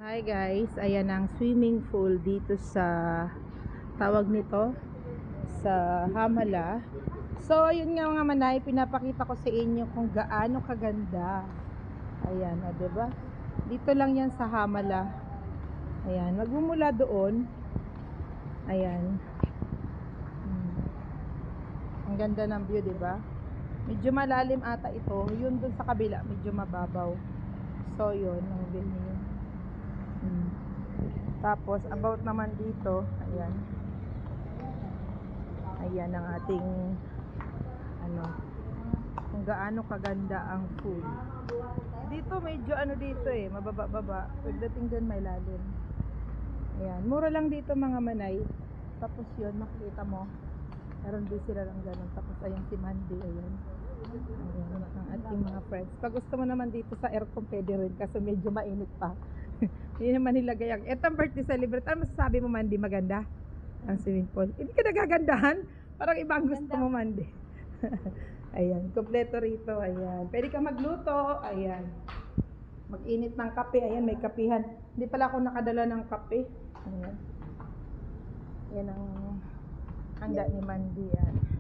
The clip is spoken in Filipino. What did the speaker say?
Hi guys, ayan ang swimming pool dito sa tawag nito sa Hamala. So yun nga mga manay, pinapakita ko sa inyo kung gaano kaganda. Ayan, o diba? Dito lang yan sa Hamala. Ayan, magmumula doon. Ayan. Ang ganda ng view, diba? Medyo malalim ata ito. Yun dun sa kabila, medyo mababaw. So yun, ang view niyo. Tapos about naman dito, ayan. Ayan ang ating kung gaano kaganda ang pool. Dito medyo dito mababa-baba. Pagdating doon may lalim. Ayan, mura lang dito mga manay. Tapos yun, makikita mo. Meron din sila lang ganun. Tapos ayun si Mandy, ayan. Ayan, ang ating mga friends. Pag gusto mo naman dito sa aircon, pwede rin kasi medyo mainit pa. Hindi naman nilagay ang etong birthday celebrate. Ano masasabi mo, Mandy? Maganda ang swimming pool? Hindi ka nagagandahan? Parang ibang gusto mo, Mandy. Ayan, kompleto rito. Ayan, pwede ka magluto. Ayan, mag-init ng kape. Ayan, may kapihan. Hindi pala ako nakadala ng kape. Ayan, yan ang handa ni Mandy. Ayan.